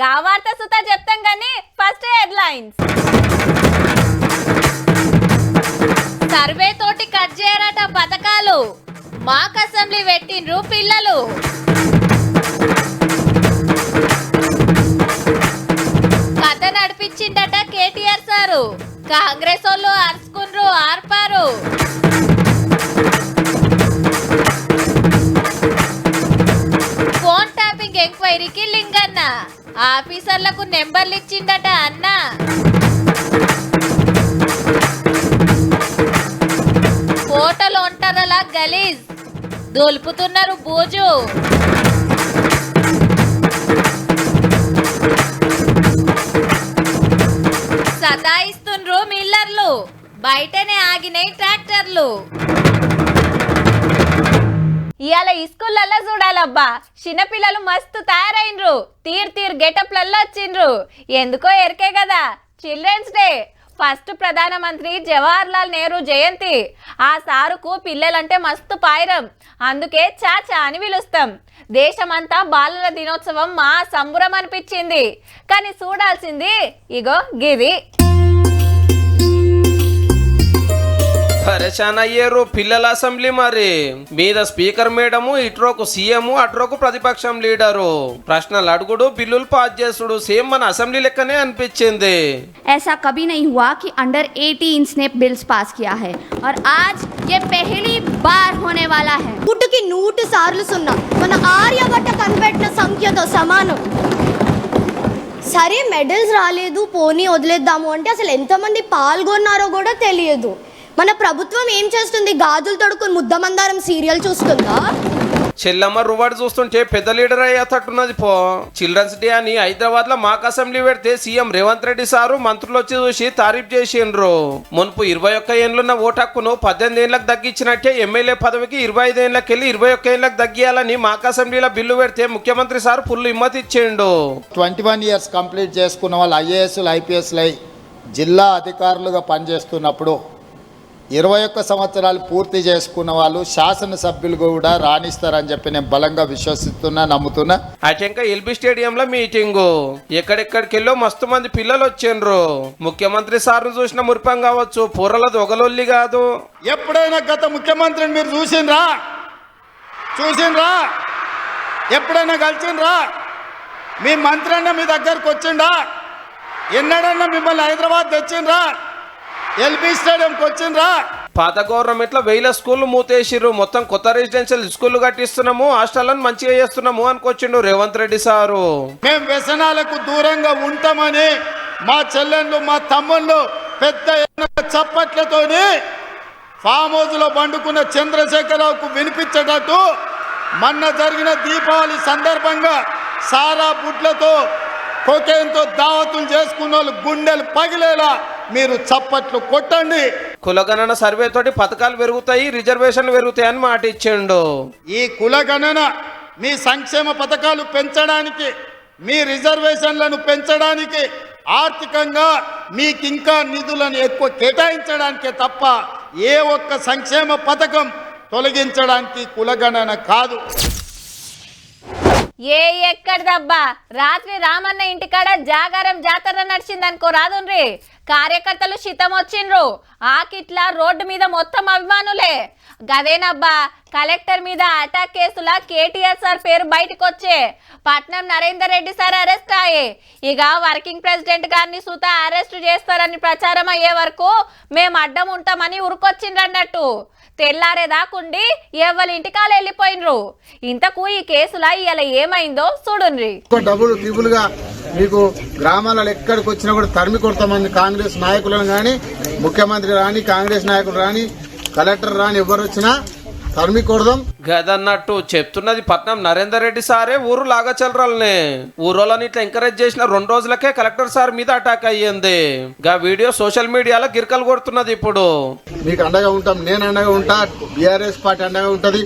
గా వార్త సుత చెప్తాం కానీ ఫస్ట్ హెడ్లైన్స్. సర్వే తోటి కట్ చేయరట పథకాలు, మాక్ అసెంబ్లీ పెట్టిండ్రు పిల్లలు. కథ నడిపించిండట కేటీఆర్ సారు, కాంగ్రెస్ వాళ్ళు అరుచుకుండ్రు ఆర్పారు. ఫోన్ ట్యాపింగ్ ఎంక్వైరీకి లింగన్న, ఆఫీసర్లకు నెంబర్లు ఇచ్చిండట అన్న. హోటల్ ఒంటరల గలీజ్, దొలుపుతున్నారు బూజు. సతాయిస్తుండ్రు మిల్లర్లు, బయటనే ఆగినాయి ట్రాక్టర్లు. ఇవాళ ఈ స్కూళ్ళల్లో చూడాలబ్బా, చిన్నపిల్లలు మస్తు తయారైనరు, తీర్ గెటప్లలో వచ్చిండ్రు. ఎందుకో ఎరికే కదా, చిల్డ్రన్స్ డే. ఫస్ట్ ప్రధానమంత్రి జవహర్ లాల్ నెహ్రూ జయంతి. ఆ సారుకు పిల్లలంటే మస్తు పాయిరం, అందుకే చాచా అని పిలుస్తాం. దేశమంతా బాలల దినోత్సవం మా సంబురం అనిపించింది. కానీ చూడాల్సింది ఇగో గిది. పరేషాన్ అయ్యారు పిల్లల అసెంబ్లీ. మరి మీద స్పీకర్ మేడము, ఇట్రోకు సీఎం, అట్రోకు ప్రతిపక్షం లీడరు. ప్రశ్నలు అడుగుడు, బిల్లులు పాస్ చేసుడు, సేమ్ మన అసెంబ్లీ లెక్కనే అనిపించింది. ऐसा कभी नहीं हुआ कि अंडर 18 ने बिल्स पास किया है और आज ये पहली बार होने वाला है. పుట్టుకి 100 సార్లు సున్నా మన ఆర్యభట్ట కనిపెట్టిన సంఖ్యతో సమానం. సరే మెడల్స్ రాలేదు పోనీ వదిలేద్దాము అంటే అసలు ఎంతమంది పాల్గొన్నారో కూడా తెలియదు. మన ప్రభుత్వం ఏం చేస్తుంది? గాజులు తొడుకుని ముద్దమందారం సీరియల్ చూస్తుందా? చెల్లమ్మ రువాడు చూస్తుంటే పెద్ద లీడర్ అయ్యేటట్టున్నది పో. చిల్డ్రన్స్ డే అని హైదరాబాద్ లో మాక్ అసెంబ్లీ పెడితే సీఎం రేవంత్ రెడ్డి సారు మంత్రులు వచ్చి చూసి తారీఫ్ చేసిండ్రు. మున్పు 21 ఏళ్లున్న ఓటు హక్కును 18 ఏళ్లకు తగ్గించినట్టే ఎమ్మెల్యే పదవికి 25 ఏళ్లకు వెళ్ళి 21 ఏళ్లకు తగ్గియాలని మాక్ అసెంబ్లీలో బిల్లు పెడితే ముఖ్యమంత్రి సారు ఫుల్ హిమ్మతి ఇచ్చిండు. 21 ఇయర్స్ కంప్లీట్ చేసుకున్న వాళ్ళు ఐఏఎస్లు ఐపీఎస్లు అయి జిల్లా అధికారులుగా పనిచేస్తున్నప్పుడు 21 సంవత్సరాలు పూర్తి చేసుకున్న వాళ్ళు శాసనసభ్యులు కూడా రాణిస్తారని చెప్పి నేను బలంగా విశ్వసిస్తున్నా, నమ్ముతున్నా. అటెంక ఎల్బీ స్టేడియంలో మీటింగు, ఎక్కడెక్కడికెళ్ళో మస్తు మంది పిల్లలు వచ్చిండ్రు. ముఖ్యమంత్రి సార్ను చూసిన మురిపం కావచ్చు, పూర్రలది ఒకలొల్లి కాదు. ఎప్పుడైనా గత ముఖ్యమంత్రిని మీరు చూసిండ్రా? ఎప్పుడైనా కలిసిండ్రా? మీ మంత్రి అన్న మీ దగ్గరకు వచ్చిండా? ఎన్నడన్నా మిమ్మల్ని హైదరాబాద్ తెచ్చిండ్రా? ఎల్బీ స్టేడియంకి వచ్చిండ్రా? పాత గవర్నమెంట్ లో 1000 స్కూళ్లు మూతేసిర్రు, మొత్తం కొత్త రెసిడెన్షియల్ స్కూళ్లు కట్టిస్తున్నాము, హాస్టళ్లను మంచిగా చేస్తున్నాము అనుకొచ్చిండు రేవంత్ రెడ్డి సారు. మేము వ్యసనాలకు దూరంగా ఉంటామని మా చెల్లెళ్ళు మా తమ్ముళ్ళు పెద్ద చప్పట్లతోని ఫామ్ హౌస్ లో పండుకున్న చంద్రశేఖరరావుకు వినిపించేటట్టు మొన్న జరిగిన దీపావళి సందర్భంగా సారా బుట్లతో కోకేన్తో దావతులు చేసుకున్న వాళ్ళు గుండెలు పగిలేలా మీరు చప్పట్లు కొట్టండి. కులగణన సర్వే తోటి పథకాలు పెరుగుతాయి, రిజర్వేషన్లు పెరుగుతాయి అని మాట ఇచ్చిండు. ఈ కులగణన మీ సంక్షేమ పథకాలు పెంచడానికి, మీ రిజర్వేషన్లను పెంచడానికి, ఆర్థికంగా మీకు ఇంకా నిధులను ఎక్కువ కేటాయించడానికే తప్ప ఏ ఒక్క సంక్షేమ పథకం తొలగించడానికి కులగణన కాదు. ఎక్కడిదబ్బా, రాత్రి రామన్న ఇంటికాడ జాగారం జాతర నడిచిందనుకో రాదుండ్రి. కార్యకర్తలు శితం వచ్చిండ్రు, ఆకిట్ల రోడ్డు మీద మొత్తం అభిమానులే. గదేనబ్బా కలెక్టర్ మీద అటాక్ కేసులా కేటీఆర్ సార్ పేరు బయటకు వచ్చే. పట్నం నరేందర్ రెడ్డి సార్ అరెస్ట్ అయ్యే. ఇక వర్కింగ్ ప్రెసిడెంట్ గారిని సుత అరెస్ట్ చేస్తారని ప్రచారం అయ్యే వరకు మేము అడ్డం ఉంటామని ఉరుకొచ్చిండ్రన్నట్టు. తెల్లారేదాకుండి ఎవరి ఇంటికాలు వెళ్ళిపోయినరు. ఇంతకు ఈ కేసులా ఇలా ఏమైందో చూడుండ్రి. డబుల్ ట్రిబుల్ గా మీకు గ్రామాలలో ఎక్కడికి వచ్చినా కూడా తరిమి కొడతామంది. కాంగ్రెస్ నాయకులను కానీ, ముఖ్యమంత్రి రాని, కాంగ్రెస్ నాయకులు రాని, కలెక్టర్ రాని, ఎవరు వచ్చినా తరిమి కొడదాం గదన్నట్టు చెప్తున్నది పట్నం నరేందర్ రెడ్డి సారే. ఊరు లాగచలరాలనే ఊరోళ్ళని ఇట్లా ఎంకరేజ్ చేసిన 2 రోజులకే కలెక్టర్ సార్ మీద అటాక్ అయ్యింది. గా వీడియో సోషల్ మీడియాలో గిరికలు కొడుతున్నది. ఇప్పుడు మీకు అండగా ఉంటాం, నేను అండగా ఉంటా, బీఆర్ఎస్ పార్టీ అండగా ఉంటది,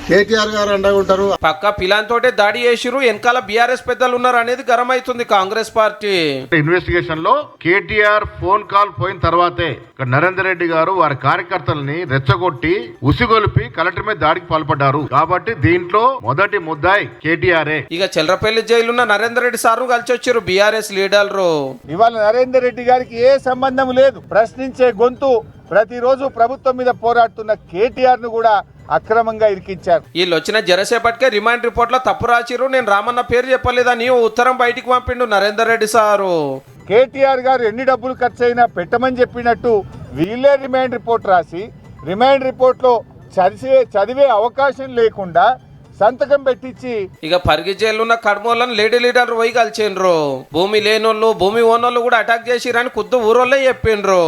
కేటీఆర్ గారు అండగా ఉంటారు. పక్క పిలాన్తోటే దాడి చేసిరు, వెనకాల బీఆర్ఎస్ పెద్దలు ఉన్నారు అనేది గరం అవుతుంది కాంగ్రెస్ పార్టీ. ఇన్వెస్టిగేషన్ లో కేటీఆర్ ఫోన్ కాల్ పోయిన తర్వాతే నరేందర్ రెడ్డి గారు వారి కార్యకర్తలని రెచ్చగొట్టి ఉసిగొలిపి కలెక్టర్ మీద దాడికి పాల్పడ్డారు. పడ్డారు. కాబట్టి దీంట్లో మొదటి ముద్దాయి కేటీఆర్ఏ. ఇక చెల్రపల్లి జైలున్న నరేందర్ రెడ్డి సారు కలిసి వచ్చారు బీఆర్ఎస్ లీడర్లు. ఇవాళ నరేందర్ రెడ్డి గారికి ఏ సంబంధం లేదు. ప్రశ్నించే గొంతు ప్రతిరోజు ప్రభుత్వం మీద పోరాడుతున్న కేటీఆర్ ను కూడా అక్రమంగా ఇరికించారు. వీళ్ళు వచ్చిన జరసేపటికే రిమాండ్ రిపోర్ట్ లో తప్పు రాసిరు, నేను రామన్న పేరు చెప్పలేదని ఓ ఉత్తరం బయటికి పంపిండు నరేందర్ రెడ్డి సారు. కేటీఆర్ గారు ఎన్ని డబ్బులు ఖర్చు అయినా పెట్టమని చెప్పినట్టు వీళ్ళే రిమాండ్ రిపోర్ట్ రాసి రిమాండ్ రిపోర్ట్ లో చదివే అవకాశం లేకుండా సంతకం పెట్టించి ఇక పరిగి జైలున్న కడమోళ్ళని లేడీ లీడర్ పోయి కలిసిండ్రు. భూమి లేనోళ్ళు భూమి ఓనోళ్ళు కూడా అటాక్ చేసిరని కుద్దు ఊరోళ్ళే చెప్పిండ్రు.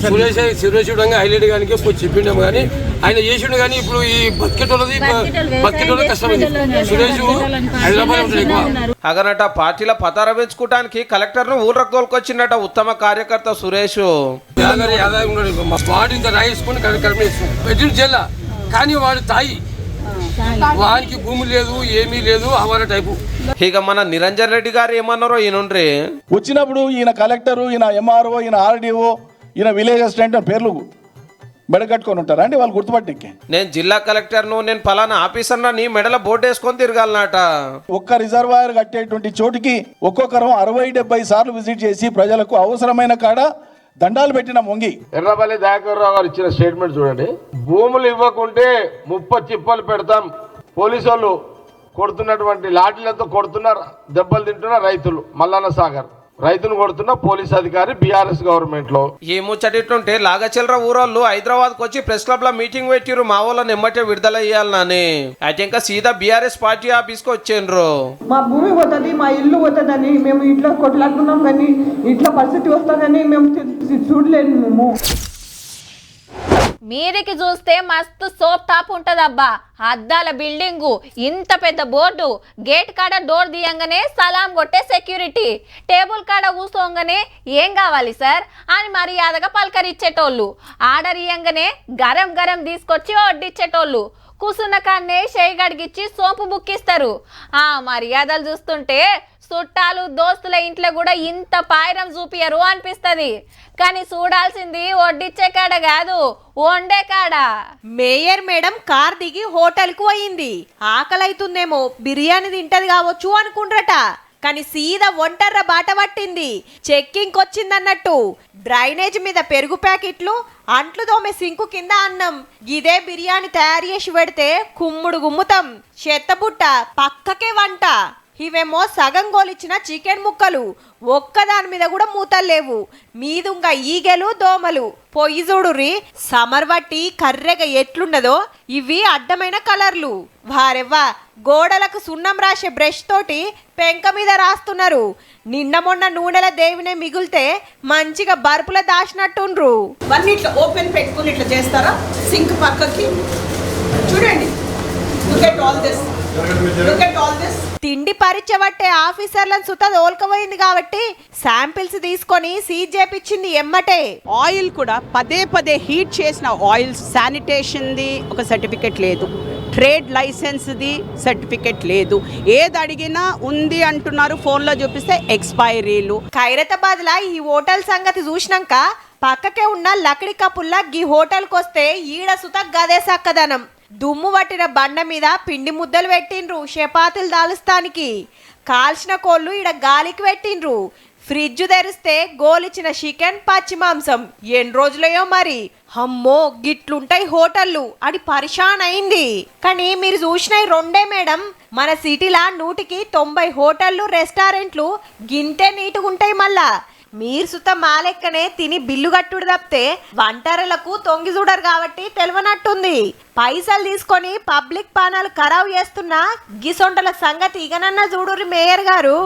సురేష్ హైలైట్ గానీ చెప్పిండాము కానీ ఆయన చేసిండు కానీ ఇప్పుడు ఈ బతికేటోళ్ళది కష్టమైంది. సురేష్ హైదరాబాద్ అగనట పార్టీల పతార పెంచుకోవడానికి కలెక్టర్ ను ఊళ్ళకు తోలుకొచ్చిండట ఉత్తమ కార్యకర్త సురేష్. ఆదాయం ఉన్నాడు, మా వాడు ఇంత రాయించుకుని పెట్టిన జైల్లో కానీ వాడు తాయి వానికి భూమి లేదు ఏమీ లేదు అవర టైపు. ఇక మన నిరంజన్ రెడ్డి గారు ఏమన్నారో ఈయనుండ్రి. వచ్చినప్పుడు ఈయన కలెక్టరు, ఈయన ఎంఆర్ఓ, ఈయన ఆర్డీఓ, ఈయన విలేజ్ అసిస్టెంట్ పేర్లు మెడగట్టుకొని ఉంటారా అండి వాళ్ళు గుర్తుపట్టికి? నేను జిల్లా కలెక్టర్ను, నేను పలానా ఆఫీసర్ నీ మెడల బోర్డు వేసుకొని తిరగాలన్నట. ఒక్క రిజర్వాయర్ కట్టేటువంటి చోటికి ఒక్కొక్కరు 60-70 సార్లు విజిట్ చేసి ప్రజలకు అవసరమైన కాడ దండాలు పెట్టిన మొంగి. ఎర్రపల్లి దయాకర్ రావు గారు ఇచ్చిన స్టేట్మెంట్ చూడండి. భూములు ఇవ్వకుంటే 30 చిప్పలు పెడతాం. పోలీసు వాళ్ళు కొడుతున్నటువంటి లాఠీలతో కొడుతున్నారు, దెబ్బలు తింటున్న రైతులు. మల్లన్న సాగర్ రైతును కొడుతున్న పోలీస్ అధికారి బీఆర్ఎస్ గవర్నమెంట్ లో. ఈ ముచ్చటిట్లుంటే లాగచెల్ర ఊరోళ్ళు హైదరాబాద్ కు వచ్చి ప్రెస్ క్లబ్ లో మీటింగ్ పెట్టిరు మా వాళ్ళని ఎమ్మటే విడుదల చేయాలని. అయితే ఇంకా సీదా బీఆర్ఎస్ పార్టీ ఆఫీస్ కు వచ్చిండ్రు. మా భూమి పోతుంది, మా ఇల్లు పోతుందని మేము ఇట్లా కొట్లాడుకున్నాం కానీ ఇట్లా పరిస్థితి వస్తుందని మేము చూడలేము. మేము మీరికి చూస్తే మస్తు సోప్ టాప్ ఉంటదబ్బా. అద్దాల బిల్డింగు, ఇంత పెద్ద బోర్డు, గేట్ కాడ డోర్ తీయంగానే సలాం కొట్టే సెక్యూరిటీ, టేబుల్ కాడ కూర్చోంగానే ఏం కావాలి సార్ అని మర్యాదగా పలకరిచ్చేటోళ్ళు, ఆర్డర్ ఇయ్యంగానే గరం గరం తీసుకొచ్చి వడ్డిచ్చేటోళ్ళు, కూసున్న కాడనే చేయి గడిగిచ్చి సోంపు బుక్కిస్తారు. ఆ మర్యాదలు చూస్తుంటే చుట్టాలు దోస్తుల ఇంట్లో కూడా ఇంత పాయరం చూపియరు అనిపిస్తుంది. కానీ చూడాల్సింది వడ్డిచ్చే కాడ కాదు, వండే కాడ. మేయర్ మేడం కార్ దిగి హోటల్ కు అయింది. ఆకలైతుందేమో బిర్యానీ తింటది కావచ్చు అనుకుండ్రట. కానీ సీదా ఒంటర్ర బాట పట్టింది. చెక్కింగ్ వచ్చిందన్నట్టు డ్రైనేజ్ మీద పెరుగు ప్యాకెట్లు, అంట్లు దోమే సింకు కింద అన్నం. ఇదే బిర్యానీ తయారు చేసి పెడితే కుమ్ముడు గుమ్ముతాం. చెత్తబుట్ట పక్కకే వంట. ఇవేమో సగం గోలిచ్చిన చికెన్ ముక్కలు, ఒక్కదాని మీద కూడా మూతలు లేవు. మీదుంగా ఈగెలు దోమలు. పొయ్యి చూడుర్రి సమర్ బట్టి కర్రెగా ఎట్లున్నదో. ఇవి అడ్డమైన కలర్లు. వారెవ్వా గోడలకు సున్నం రాసే బ్రష్ తోటి పెంక మీద రాస్తున్నారు. నిన్న మొన్న నూనెల దేవినే మిగిలితే మంచిగా బర్పుల దాచినట్టుండ్రు. ఇవన్నీ ఇట్లా ఓపెన్ పెట్టుకుని ఇట్లా చేస్తారా సింక్ పక్కకి? చూడండి, తిండి పరీక్ష పట్టే ఆఫీసర్లను సుత తోలుకపోయింది కాబట్టి శాంపిల్స్ తీసుకొని సీజ్ చేపించింది ఎమ్మటే. ఆయిల్ కూడా పదే పదే హీట్ చేసిన ఆయిల్ శానిటేషన్ది ఒక సర్టిఫికెట్ లేదు, ట్రేడ్ లైసెన్స్ది సర్టిఫికెట్ లేదు. ఏది అడిగినా ఉంది అంటున్నారు, ఫోన్లో చూపిస్తే ఎక్స్పైరీలు. ఖైరతాబాద్లా ఈ హోటల్ సంగతి చూసినాక పక్కకే ఉన్న లకడి కప్పుల్లా గీ హోటల్కి వస్తే ఈడ సుత గదే సక్కదనం. దుమ్ము పట్టిన బండ మీద పిండి ముద్దలు పెట్టిండ్రు చపాతీలు దాలుస్తానికి. కాల్చిన కోళ్ళు ఈడ గాలికి పెట్టిండ్రు. ఫ్రిడ్జ్ తెరిస్తే గోలిచ్చిన చికెన్, పచ్చి మాంసం. ఎన్ని రోజులయో మరి. అమ్మో గిట్లుంటాయి హోటళ్ళు అని పరిశాన్ అయింది. కానీ మీరు చూసిన రెండే మేడం, మన సిటీలా 190 హోటళ్ళు రెస్టారెంట్లు గింతే నీటుగుంటాయి. మళ్ళా మీరు సుత మాలెక్కనే తిని బిల్లు కట్టుడు తప్పితే వంటరలకు తొంగి చూడరు కాబట్టి తెలియనట్టుంది. పైసలు తీసుకొని పబ్లిక్ పానాలు ఖరాబ్ చేస్తున్న గిసొంటల సంగతి ఇగనన్నా చూడుర్రి మేయర్ గారు.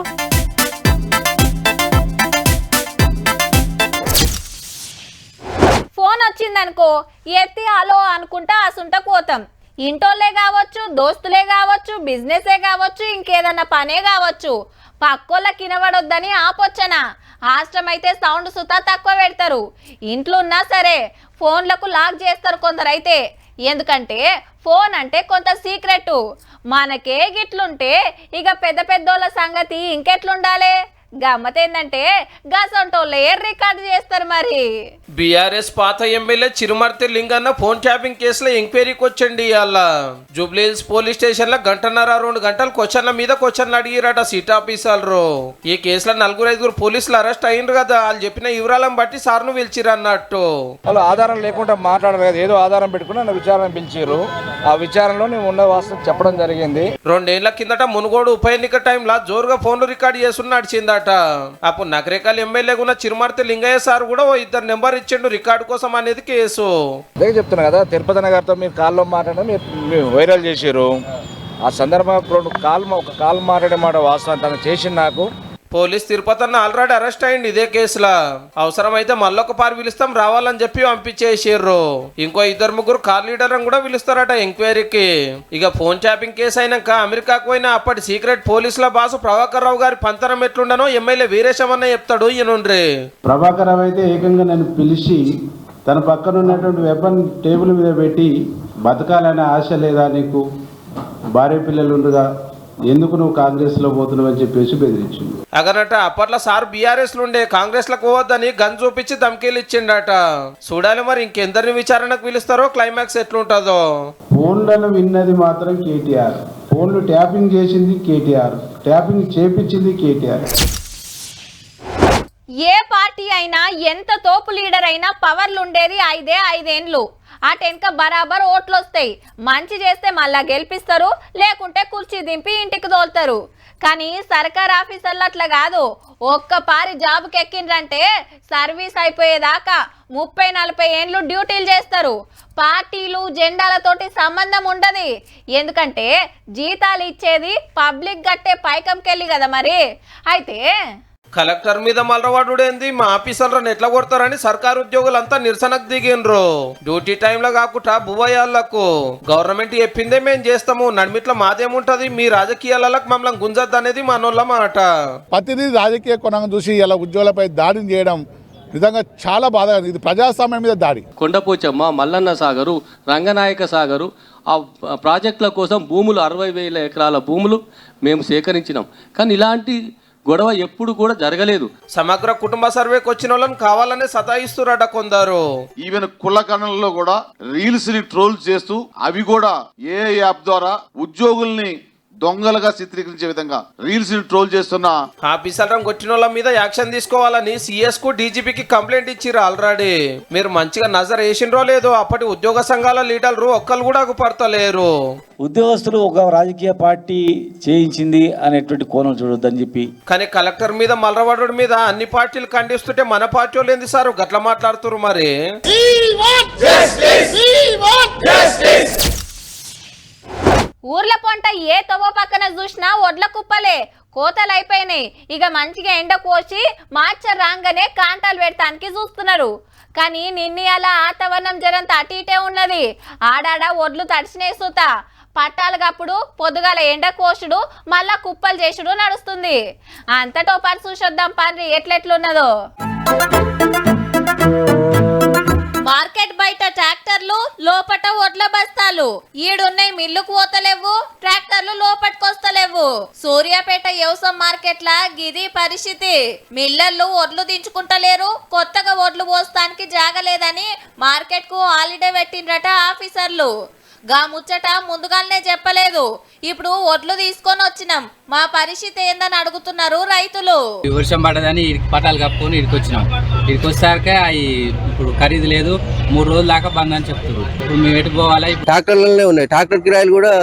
ఫోన్ వచ్చిందనుకో ఎత్తి హలో అనుకుంటా అసుంట పోతాం. ఇంటోళ్ళే కావచ్చు, దోస్తులే కావచ్చు, బిజినెసే కావచ్చు, ఇంకేదన్నా పనే కావచ్చు. పక్కోళ్ళకి వినబడొద్దని ఆపొచ్చనా. హాస్టమ్ అయితే సౌండ్ సుతా తక్కువ పెడతారు. ఇంట్లో ఉన్నా సరే ఫోన్లకు లాక్ చేస్తారు కొందరైతే. ఎందుకంటే ఫోన్ అంటే కొంత సీక్రెట్. మనకే గిట్లుంటే ఇక పెద్ద పెద్దోళ్ళ సంగతి ఇంకెట్లుండాలి. గమ్మత్ ఏందంటే గసంటోళ్ళు ఏ రికార్డు చేస్తారు మరి. బీఆర్ఎస్ పాత MLA Chirumarthi Linganna phone tapping కేసులో ఎంక్వైరీకి వచ్చండి ఇవాళ. జూబ్లీహిల్స్ పోలీస్ స్టేషన్ లో 1.5-2 గంటలు క్వశ్చన్ల మీద క్వశ్చన్లు అడిగిరట సిట్ ఆఫీసర్లు. ఈ కేసులో 4-5 పోలీసులు అరెస్ట్ అయ్యిండ్రు కదా. వాళ్ళు చెప్పిన వివరాలను బట్టి సార్ను పిలిచిరు అన్నట్టు. వాళ్ళు ఆధారం లేకుండా మాట్లాడలేదు, ఏదో ఆధారం పెట్టుకుని విచారణ పిలిచారు. ఆ విచారణలో నేను ఉన్న వాస్తవం చెప్పడం జరిగింది. 2 ఏళ్ల కిందట మునుగోడు ఉప ఎన్నిక టైంలో జోరుగా ఫోన్లు రికార్డు చేస్తున్న నడిచిందట. అప్పుడు నగరేకల్ ఎమ్మెల్యేగా ఉన్న చిరుమర్తి లింగయ్య సార్ కూడా 2 నెంబర్ ఇచ్చిండు రికార్డు కోసం అనేది కేసు. అదే చెప్తున్నా కదా, తిరుపతి గారితో మీరు కాల్లో మాట్లాడడం మీరు వైరల్ చేశారు. ఆ సందర్భంలో ఒక కాల్ మాట్లాడే మాట వాస్తవం తను చేసింది. నాకు పోలీస్ తిరుపతి అన్న ఆల్రెడీ అరెస్ట్ అయ్యింది ఇదే కేసులో. అవసరమైతే మళ్ళొక పారి పిలుస్తాం రావాలని చెప్పి పంపించేసారు. ఇంకో 2-3 కార్ లీడర్ కూడా పిలుస్తారట ఎంక్వైరీకి. ఇక ఫోన్ ట్యాపింగ్ కేసు అయినాక అమెరికాకు పోయిన అప్పటి సీక్రెట్ పోలీసుల బాసు ప్రభాకర్ రావు గారి పంతరం ఎట్లుండనో ఎమ్మెల్యే వీరేశమన్న చెప్తాడు. ఈయనుండ్రి ప్రభాకర్ రావు అయితే ఏకంగా నన్ను పిలిచి తన పక్కన ఉన్నటువంటి వెపన్ టేబుల్ మీద పెట్టి, బతకాలనే ఆశ లేదా నీకు, భార్య పిల్లలు ఉండగా ఎందుకు నువ్వు కాంగ్రెస్ లో పోతున్నావు అని చెప్పేసి బెదిరించింది. అగనట అప్పట్లో సార్ బీఆర్ఎస్ నుండే కాంగ్రెస్ లకు పోవద్దని గన్ చూపించి ధమ్కీలు ఇచ్చిండట. చూడాలి మరి ఇంకెందరిని విచారణకు పిలుస్తారో, క్లైమాక్స్ ఎట్లుంటుందో. ఫోన్లను విన్నది మాత్రం కేటీఆర్, ఫోన్లు ట్యాపింగ్ చేసింది కేటీఆర్, ట్యాపింగ్ చేపించింది కేటీఆర్. ఏ పార్టీ అయినా ఎంత తోపు లీడర్ అయినా పవర్లు ఉండేది 5 ఏండ్లు. అటెనక బరాబర్ ఓట్లు వస్తాయి. మంచి చేస్తే మళ్ళా గెలిపిస్తారు, లేకుంటే కుర్చీ దింపి ఇంటికి తోలుతారు. కానీ సర్కార్ ఆఫీసర్లు అట్లా కాదు. ఒక్క పారి జాబ్కి ఎక్కిండ్రంటే సర్వీస్ అయిపోయేదాకా 30-40 ఏండ్లు డ్యూటీలు చేస్తారు. పార్టీలు జెండాలతోటి సంబంధం ఉండదు. ఎందుకంటే జీతాలు ఇచ్చేది పబ్లిక్ గట్టే పైకంకెళ్ళి కదా మరి. అయితే కలెక్టర్ మీద మలరవాడుడేంది, మా ఆఫీసర్లను ఎట్లా కొడతారని సర్కారు ఉద్యోగులంతా నిరసనకు దిగిండ్రు. డ్యూటీ టైంలో కాకుండా భూవయాళ్లకు గవర్నమెంట్ చెప్పిందే మేము చేస్తాము, నడిమిట్ల మాదేముంటది, మీ రాజకీయాలకు మమ్మల్ని గుంజద్దు అనేది మనోళ్ళ మాట. ప్రతిదీ రాజకీయ కొనంగా చూసి ఇలా ఉద్యోగులపై దాడిని చేయడం నిజంగా చాలా బాధగా. ఇది ప్రజాస్వామ్యం మీద దాడి. కొండపోచమ్మ, మల్లన్న సాగరు, రంగనాయక సాగరు ఆ ప్రాజెక్టుల కోసం భూములు 60,000 ఎకరాల భూములు మేము సేకరించినాం. కానీ ఇలాంటి గొడవ ఎప్పుడు కూడా జరగలేదు. సమగ్ర కుటుంబ సర్వేకి వచ్చిన వాళ్ళని కావాలనే సతాయిస్తురట కొందరు. ఈవెన్ కులకణంలో కూడా రీల్స్ ని ట్రోల్ చేస్తూ అవి కూడా ఏ యాప్ ద్వారా ఉద్యోగుల్ని దొంగలుగా చిత్రీకరించే విధంగా రీల్స్ ని ట్రోల్ చేస్తున్న ఆఫీసర్లను కొట్టిన వాళ్ళ మీద యాక్షన్ తీసుకోవాలని సిఎస్ కు డీజీపీకి కంప్లైంట్ ఇచ్చిర్రు ఆల్రెడీ. మీరు మంచిగా నజర్ వేసిండ్రో లేదో అప్పటి ఉద్యోగ సంఘాల లీడర్లు ఒక్కరు కూడా అగుపడతలేరు. ఉద్యోగస్తులు ఒక రాజకీయ పార్టీ చేయించింది అనేటువంటి కోణం చూడొద్దని చెప్పి. కానీ కలెక్టర్ మీద మలరవాడు మీద అన్ని పార్టీలు ఖండిస్తుంటే మన పార్టీ వాళ్ళు ఏంది సార్ గట్లా మాట్లాడుతున్నారు మరి. ఊర్ల పొంట ఏ తవ్వ పక్కన చూసినా ఒడ్ల కుప్పలే, కోతలు అయిపోయినాయి. ఇక మంచిగా ఎండ కోసి మార్చ రాగానే కాంటాలు పెడతానికి చూస్తున్నారు. కానీ నిన్నయాల వాతావరణం జరంత అటు ఇటే ఉన్నది. ఆడాడ ఒడ్లు తడిసినాయి సూత. పట్టాలుగప్పుడు పొద్దుగాల ఎండ కోసుడు మళ్ళా కుప్పలు చేసుడు నడుస్తుంది. అంతటో పాటు చూసొద్దాం పండ్రి ఎట్లెట్లున్నదో. మార్కెట్ బయట ట్రాక్టర్లు, లోపట ఒడ్ల బస్తాలు. ఈడున్నాయి మిల్లుకు పోతలేవు, ట్రాక్టర్లు లోపటికొస్తలేవు. సూర్యాపేట వ్యవసాయ మార్కెట్ లా గిది పరిస్థితి. మిల్లర్లు ఒడ్లు దించుకుంటలేరు, కొత్తగా ఒడ్లు పోస్తానికి జాగలేదని మార్కెట్ కు హాలిడే పెట్టిండ్రట ఆఫీసర్లు. గా ముచ్చట ముందుగానే చెప్పలేదు. ఇప్పుడు ఒడ్లు తీసుకొని వచ్చినాం, మా పరిస్థితి ఏందని అడుగుతున్నారు రైతులు. వర్షం పడదని పటాలు కప్పుకొని ఇడికొచ్చినాం. ఇడికొచ్చాక ఇప్పుడు ఖరీదు లేదు, 3 రోజుల దాకా బంద్ అని చెప్తారు. ఇప్పుడు మేము ఎటు పోవాలి? ట్రాక్టర్లనే ఉన్నాయి. ట్రాక్టర్ కిరాయిలు కూడా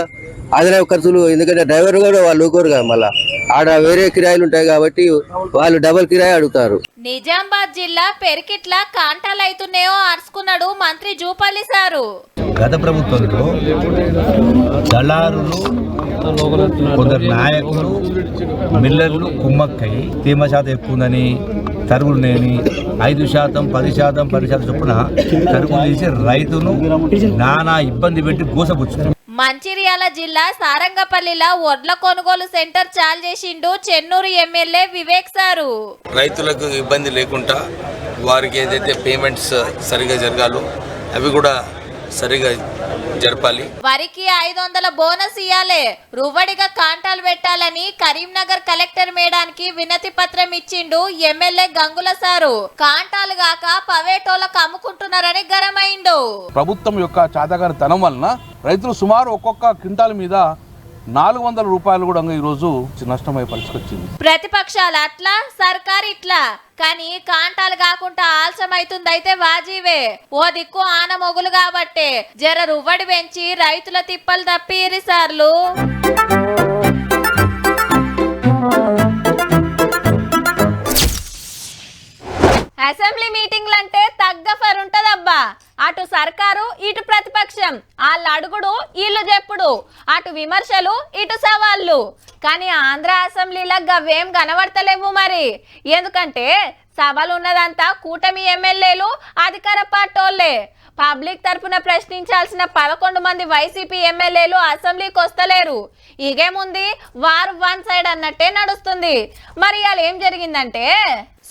అదనపు ఖర్చులు, ఎందుకంటే డ్రైవర్ కూడా వాళ్ళు ఊరుకోరు కదా, మళ్ళీ ఆడ వేరే కిరాయిలు ఉంటాయి కాబట్టి వాళ్ళు డబల్ కిరాయి అడుగుతారు. నిజామాబాద్ జిల్లా పెరికిట్ల కాంటాలు అవుతున్నాయో అరుచుకున్నాడు మంత్రి జూపల్లి సారు. గత ప్రభుత్వంలో దళారులు, కొందరు నాయకులు, మిల్లర్లు కుమ్మక్కై తేమ శాతం ఎక్కువ ఉందని తరుగులు లేని 5%, 10%, 10% చొప్పున తరుగులు తీసి రైతును నానా ఇబ్బంది పెట్టి గోసపుచ్చుతారు. మంచిర్యాల జిల్లా సారంగపల్లిలో ఒడ్ల కొనుగోలు సెంటర్ చాలు చేసిండు చెన్నూరు ఎమ్మెల్యే వివేక్ సారు. రైతులకు ఇబ్బంది లేకుండా వారికి ఏదైతే పేమెంట్స్ సరిగా జరగాలో అవి కూడా సరిగా జరపాలి. వరికి 500 బోనస్ ఇయ్యాలే, రువ్వడిగా కాంటాలు పెట్టాలని కరీంనగర్ కలెక్టర్ మేడానికి వినతి పత్రం ఇచ్చిండు ఎమ్మెల్యే గంగుల సారు. కాంటాలు గాక పవేటోలకు అమ్ముకుంటున్నారని గరమైండు. ప్రభుత్వం యొక్క చాతగారి తనం వలన రైతులు సుమారు ఒక్కొక్క క్వింటాల్ మీద 400 రూపాయలు కూడా ఈరోజు నష్టమయ్యే పరిస్థితి వచ్చింది. ప్రతిపక్షాలు అట్లా, సర్కారు ఇట్లా, కానీ కాంటాలు కాకుండా ఆలస్యమైతుంది అయితే వాజీవే. ఓ దిక్కు ఆన మొగులు కాబట్టే జర రువ్వడి పెంచి రైతుల తిప్పలు తప్పిరి సార్లు. అసెంబ్లీ మీటింగ్లంటే తగ్గఫర్ ఉంటదబ్బా. అటు సర్కారు ఇటు ప్రతిపక్షం, వాళ్ళు అడుగుడు వీళ్ళు చెప్పుడు, అటు విమర్శలు ఇటు సవాళ్ళు. కానీ ఆంధ్ర అసెంబ్లీలో గవేం కనబడతలేవు మరి. ఎందుకంటే సభలు ఉన్నదంతా కూటమి ఎమ్మెల్యేలు, అధికార పార్టీలే. పబ్లిక్ తరపున ప్రశ్నించాల్సిన 11 మంది వైసీపీ ఎమ్మెల్యేలు అసెంబ్లీకి వస్తలేరు. ఇగేముంది, వారు వన్ సైడ్ అన్నట్టే నడుస్తుంది. మరి ఇవాళ ఏం జరిగిందంటే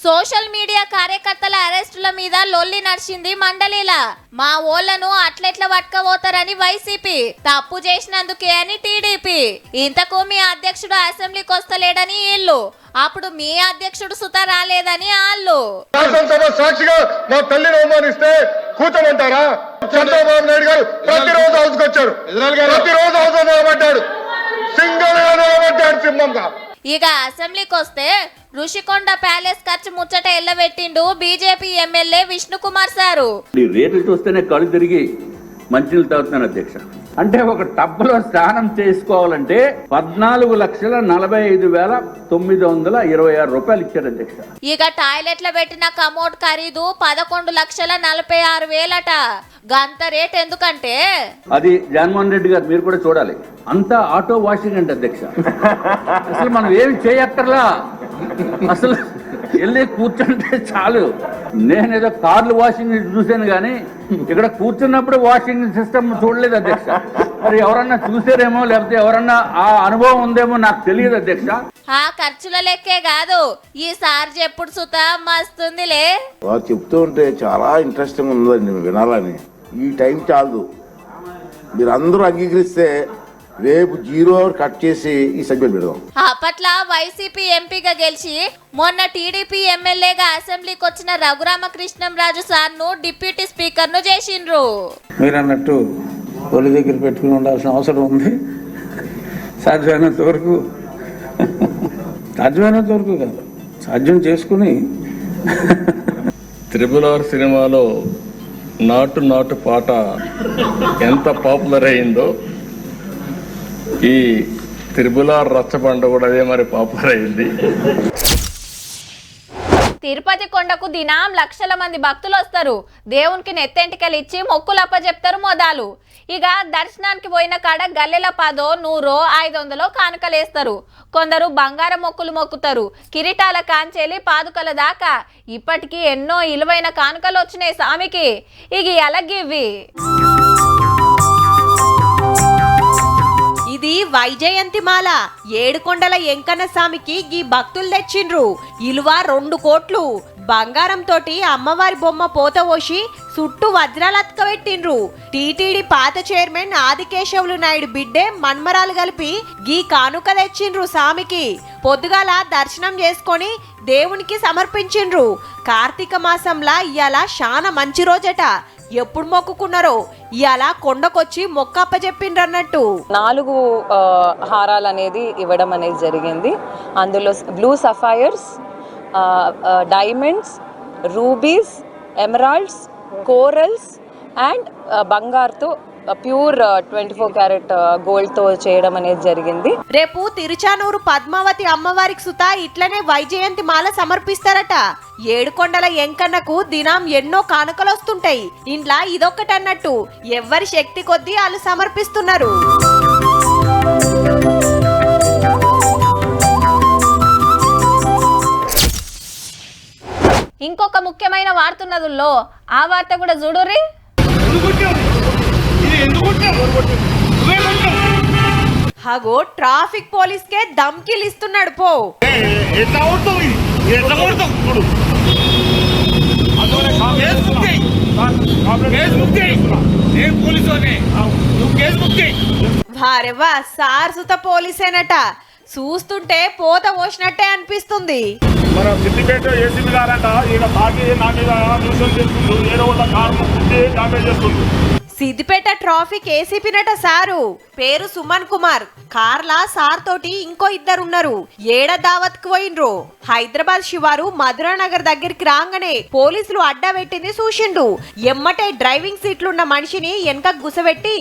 సోషల్ మీడియా కార్యకర్తల అరెస్టుల మీద లొల్లి నడిచింది మండలిలా. మా ఓళ్లను అట్లెట్ల పట్టుకపోతారని వైసీపీ, తప్పు చేసినందుకే అని టీడీపీ, ఇంతకు మీ అధ్యక్షుడు అసెంబ్లీకి వస్తలేడని వీళ్ళు, అప్పుడు మీ అధ్యక్షుడు సుత రాలేదని వాళ్ళు. శాసనసభ సాక్షిగా మా తల్లిని అవమానిస్తే కూర్చోమంటారా? చంద్రబాబు నాయుడు గారు ప్రతిరోజు హౌస్కి వచ్చారు, ప్రతిరోజు హౌస్ నిలబడ్డాడు, సింగల్ గా నిలబడ్డాడు సింహంగా. ఇక అసెంబ్లీకి వస్తే ఋషికొండ ప్యాలెస్ ఖర్చు ముచ్చట ఎల్లబెట్టిండు బీజేపీ ఎమ్మెల్యే విష్ణుకుమార్ సారు. రేట్లు చూస్తేనే కళ్ళు తిరిగి మంచినీళ్ళు తాగుతున్నాను అధ్యక్ష. అంటే ఒక టబ్బులో స్నానం చేసుకోవాలంటే 14,45,926 రూపాయలు ఇచ్చారు అధ్యక్ష. ఇక టాయిలెట్ల పెట్టిన కమోడ్ ఖరీదు 11,46,000 గంత రేట్ ఎందుకంటే అది జగన్మోహన్ రెడ్డి గారు మీరు కూడా చూడాలి, అంతా ఆటో వాషింగ్ అంటే అధ్యక్ష. అసలు మనం ఏమి చేయక్కర్లా, అసలు వెళ్ళి కూర్చుంటే చాలు. నేనేదో కార్లు వాషింగ్ చూశాను కానీ ఇక్కడ కూర్చున్నప్పుడు వాషింగ్ సిస్టమ్ చూడలేదు అధ్యక్ష. మరి ఎవరన్నా చూసారేమో, లేకపోతే ఎవరన్నా ఆ అనుభవం ఉందేమో నాకు తెలియదు అధ్యక్ష. ఆ ఖర్చుల లెక్కే కాదు, ఈసారి చెప్పుడు సుత మస్తుందిలే. వారు చెప్తూ ఉంటే చాలా ఇంట్రెస్టింగ్ ఉందండి వినాలని. ఈ టైం చాలదు, మీరు అందరూ అంగీకరిస్తే రేపు 0 అవర్ కట్ చేసి ఈ సబ్జెక్ట్ పెడదాం. అప్పట్లో వైసీపీ ఎంపీగా గెలిచి మొన్న టీడీపీ ఎమ్మెల్యేగా అసెంబ్లీకి వచ్చిన రఘురామకృష్ణంరాజు సార్ను డిప్యూటీ స్పీకర్ను చేసిండ్రు. మీరు అన్నట్టు ఒలి దగ్గర పెట్టుకుని ఉండాల్సిన అవసరం ఉంది. సాధ్యమైనంత వరకు కాదు, సాధ్యం చేసుకుని. త్రిబుల్ సినిమాలో నాటు నాటు పాట ఎంత పాపులర్ అయిందో ఈ త్రిబుల్ రచ్చబండ కూడా అదే మరి పాపులర్ అయింది. తిరుపతి కొండకు దినం లక్షల మంది భక్తులు వస్తారు. దేవునికి నెత్తెంటికలు ఇచ్చి మొక్కులు అప్పచెప్తారు మొదలు. ఇక దర్శనానికి పోయిన కాడ గల్లెల 10, 100, 500 కానుకలేస్తారు. కొందరు బంగారం మొక్కులు మొక్కుతారు. కిరీటాల కాంచేలి పాదుకల దాకా ఇప్పటికీ ఎన్నో ఇలువైన కానుకలు వచ్చినాయి స్వామికి. ఇక ఎలగివి ఇది వైజయంతి మాల. 7 కొండల ఎంకన్న స్వామికి గీ భక్తులు తెచ్చిండ్రు. ఇలువ 2 కోట్లు. బంగారం తోటి అమ్మవారి బొమ్మ పోత పోసి చుట్టూ వజ్రాలు అతకబెట్టిండ్రు. టీటీడీ పాత చైర్మన్ ఆదికేశవులు నాయుడు బిడ్డే మన్మరాలు కలిపి గీ కానుక తెచ్చిండ్రు స్వామికి. పొద్దుగాల దర్శనం చేసుకొని దేవునికి సమర్పించిండ్రు. కార్తీక మాసంలా ఇయాల చాలా మంచి రోజట. ఎప్పుడు మొక్కుకున్నారో ఇయాల కొండకొచ్చి మొక్కప్ప చెప్పిండ్రు అన్నట్టు. 4 హారాలు అనేది ఇవ్వడం అనేది జరిగింది. అందులో blue sapphires, diamonds, rubies, emeralds, corals and బంగారుతో ప్యూర్ 24 క్యారెట్ గోల్డ్తో చేయడం అనేది జరిగింది. రేపు తిరుచానూరు పద్మావతి అమ్మవారికి సుత ఇట్లనే వైజయంతి మాల సమర్పిస్తారట. 7 కొండల ఎంకన్నకు దినం ఎన్నో కానుకలు వస్తుంటాయి. ఇంట్లో ఇదొక్కటి అన్నట్టు ఎవరి శక్తి కొద్దీ వాళ్ళు సమర్పిస్తున్నారు. ఇంకొక ముఖ్యమైన వార్తున్నదుల్లో ఆ వార్త కూడా చూడుర్రి. హగో ట్రాఫిక్ పోలీస్కే ధమ్కీలు ఇస్తున్నాడు పో. వారెవ్వా సార్ సుత పోలీసేనట, చూస్తుంటే పోత పోసినట్టే అనిపిస్తుంది. మన సిద్దిపేట ఏసీబీ గారంట ఈయన తాగి నా మీద న్యూసెన్స్ చేస్తుండ్రు, ఏదో ఒక కారు డామేజ్ చేస్తుండ్రు. సిద్దిపేట ట్రాఫిక్ ఏసీపీనట సారు, పేరు సుమన్ కుమార్. కార్లా సార్ తోటి ఇంకో ఇద్దరున్నారు. ఏడ దావత్ కు పోయిండ్రు. హైదరాబాద్ శివారు మధురానగర్ దగ్గరికి రాగానే పోలీసులు అడ్డా పెట్టింది చూసిండు. ఎమ్మటే డ్రైవింగ్ సీట్లున్న మనిషిని వెనక గుసబెట్టి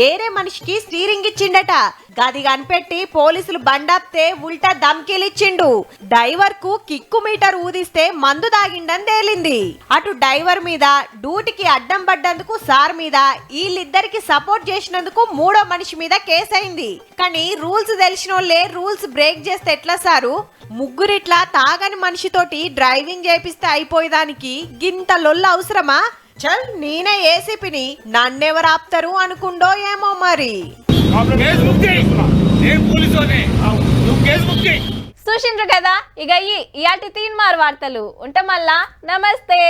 ఏరే మనిషికి స్టీరింగ్ ఇచ్చిండట. గది కనిపెట్టి పోలీసులు బండాప్తే ఉల్టా ధమ్కీలిచ్చిండు. డ్రైవర్ కు కిక్కు మీటర్ ఊదిస్తే మందు దాగిండని తేలింది. అటు డ్రైవర్ మీద, డ్యూటీకి అడ్డం పడ్డందుకు సార్ మీద, వీళ్ళిద్దరికి సపోర్ట్ చేసినందుకు మూడో మనిషి మీద కేసు అయింది. కానీ రూల్స్ తెలిసినోళ్లే రూల్స్ బ్రేక్ చేస్తే ఎట్లా సారు? ముగ్గురిట్లా తాగని మనిషితోటి డ్రైవింగ్ చేపిస్తే అయిపోయేదానికి గింత లొల్ల అవసరమా? చల్ నేనే ఏసీపీని, నన్నెవరు ఆపుతారు అనుకుండో ఏమో మరి. చూసిండ్రు కదా, ఇక ఇయాటి తీన్మార్ వార్తలు ఉంటే మళ్ళా నమస్తే.